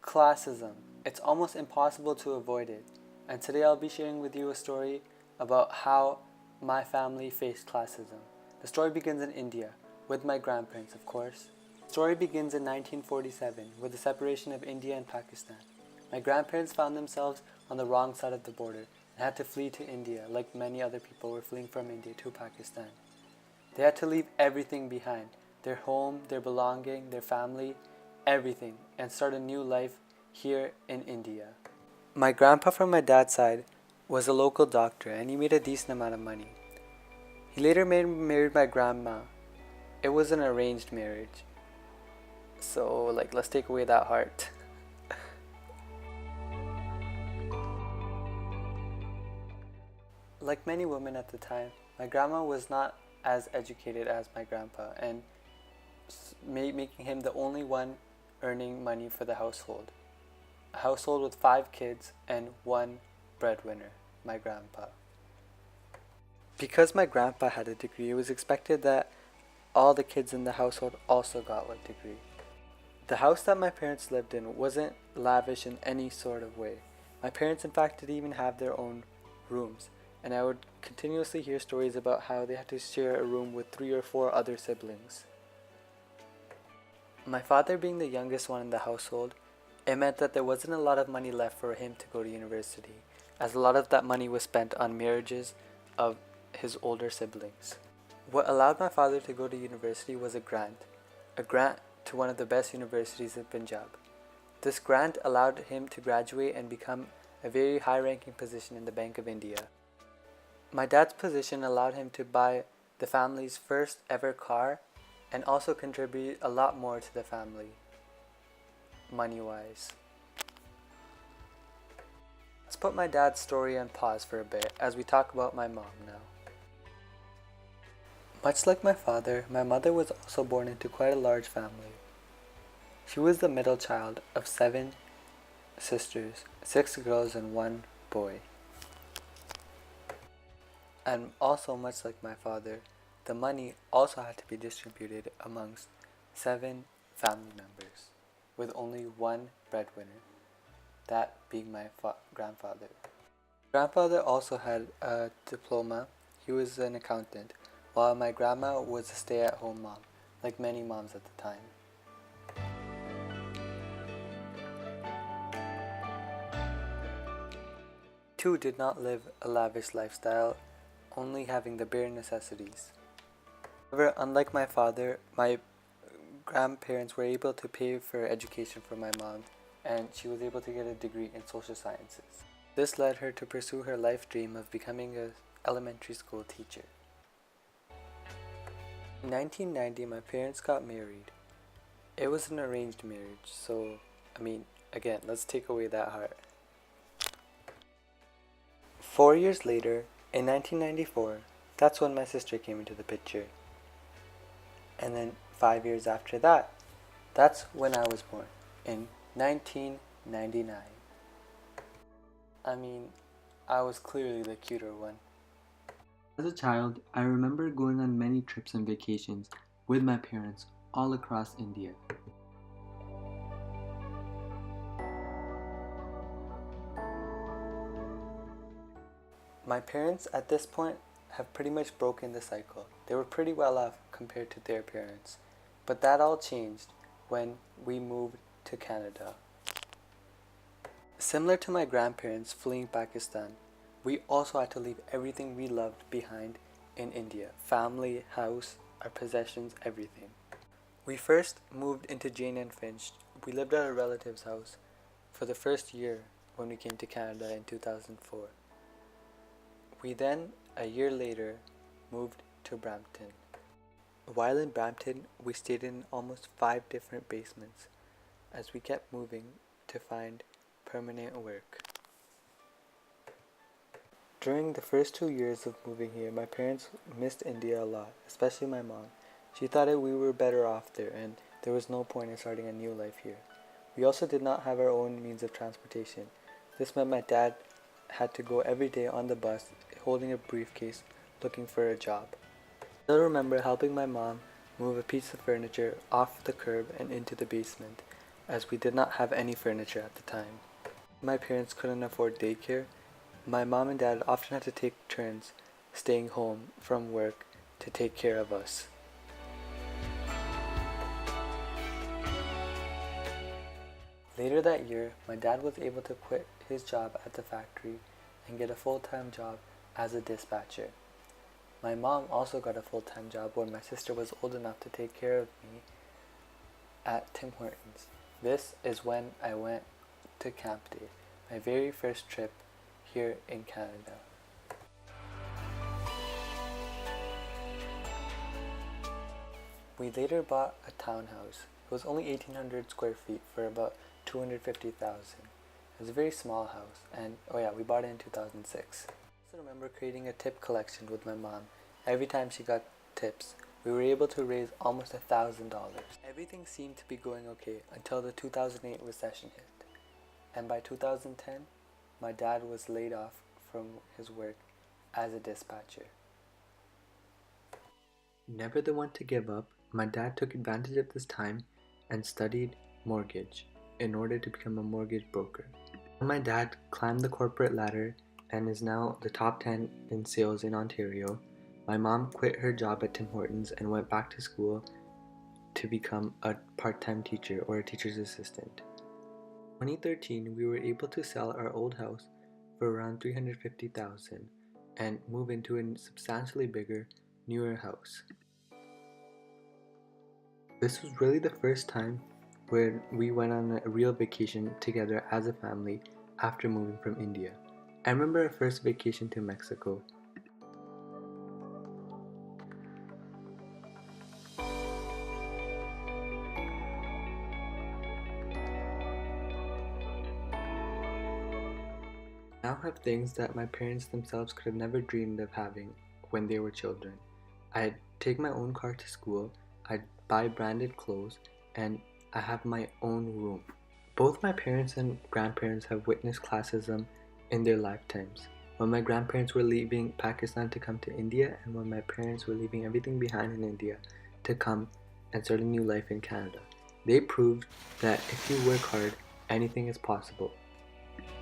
Classism. It's almost impossible to avoid it. And today I'll be sharing with you a story about how my family faced classism. The story begins in India, with my grandparents, of course. The story begins in 1947, with the separation of India and Pakistan. My grandparents found themselves on the wrong side of the border and had to flee to India, like many other people were fleeing from India to Pakistan. They had to leave everything behind, their home, their belonging, their family, everything, and start a new life here in India. My grandpa from my dad's side was a local doctor and he made a decent amount of money. He later married my grandma. It was an arranged marriage. So, let's take away that heart. Like many women at the time, my grandma was not as educated as my grandpa and making him the only one earning money for the household. A household with 5 kids and one breadwinner, my grandpa. Because my grandpa had a degree, it was expected that all the kids in the household also got a degree. The house that my parents lived in wasn't lavish in any sort of way. My parents, in fact, didn't even have their own rooms, and I would continuously hear stories about how they had to share a room with 3 or 4 other siblings. My father being the youngest one in the household, it meant that there wasn't a lot of money left for him to go to university, as a lot of that money was spent on marriages of his older siblings. What allowed my father to go to university was a grant to one of the best universities in Punjab. This grant allowed him to graduate and become a very high-ranking position in the Bank of India. My dad's position allowed him to buy the family's first ever car and also contribute a lot more to the family, money-wise. Let's put my dad's story on pause for a bit as we talk about my mom now. Much like my father, my mother was also born into quite a large family. She was the middle child of 7 sisters, 6 girls and 1 boy. And also, much like my father, the money also had to be distributed amongst 7 family members, with only 1 breadwinner, that being my grandfather. Grandfather also had a diploma. He was an accountant, while my grandma was a stay-at-home mom, like many moms at the time. Two did not live a lavish lifestyle, only having the bare necessities. However, unlike my father, my grandparents were able to pay for education for my mom, and she was able to get a degree in social sciences. This led her to pursue her life dream of becoming an elementary school teacher. In 1990, my parents got married. It was an arranged marriage, so, again, let's take away that heart. 4 years later, in 1994, that's when my sister came into the picture. And then 5 years after that, that's when I was born, in 1999. I was clearly the cuter one. As a child, I remember going on many trips and vacations with my parents all across India. My parents at this point have pretty much broken the cycle. They were pretty well off compared to their parents, but that all changed when we moved to Canada. Similar to my grandparents fleeing Pakistan, we also had to leave everything we loved behind in India. Family, house, our possessions, everything. We first moved into Jane and Finch. We lived at a relative's house for the first year when we came to Canada in 2004. We then, a year later, moved to Brampton. While in Brampton, we stayed in almost 5 different basements as we kept moving to find permanent work. During the first 2 years of moving here, my parents missed India a lot, especially my mom. She thought that we were better off there and there was no point in starting a new life here. We also did not have our own means of transportation. This meant my dad had to go every day on the bus, holding a briefcase, looking for a job. I still remember helping my mom move a piece of furniture off the curb and into the basement, as we did not have any furniture at the time. My parents couldn't afford daycare. My mom and dad often had to take turns staying home from work to take care of us. Later that year, my dad was able to quit his job at the factory and get a full-time job as a dispatcher. My mom also got a full-time job when my sister was old enough to take care of me at Tim Hortons. This is when I went to Camp Day, my very first trip here in Canada. We later bought a townhouse. It was only 1,800 square feet for about $250,000. It was a very small house, and we bought it in 2006. I also remember creating a tip collection with my mom. Every time she got tips, we were able to raise almost $1,000. Everything seemed to be going okay until the 2008 recession hit. And by 2010, my dad was laid off from his work as a dispatcher. Never the one to give up, my dad took advantage of this time and studied mortgage in order to become a mortgage broker. My dad climbed the corporate ladder and is now the top 10 in sales in Ontario. My mom quit her job at Tim Hortons and went back to school to become a part-time teacher or a teacher's assistant. In 2013, we were able to sell our old house for around $350,000 and move into a substantially bigger, newer house. This was really the first time where we went on a real vacation together as a family after moving from India. I remember our first vacation to Mexico. I now have things that my parents themselves could have never dreamed of having when they were children. I'd take my own car to school, I'd buy branded clothes, and I have my own room. Both my parents and grandparents have witnessed classism in their lifetimes. When my grandparents were leaving Pakistan to come to India, and when my parents were leaving everything behind in India to come and start a new life in Canada. They proved that if you work hard, anything is possible.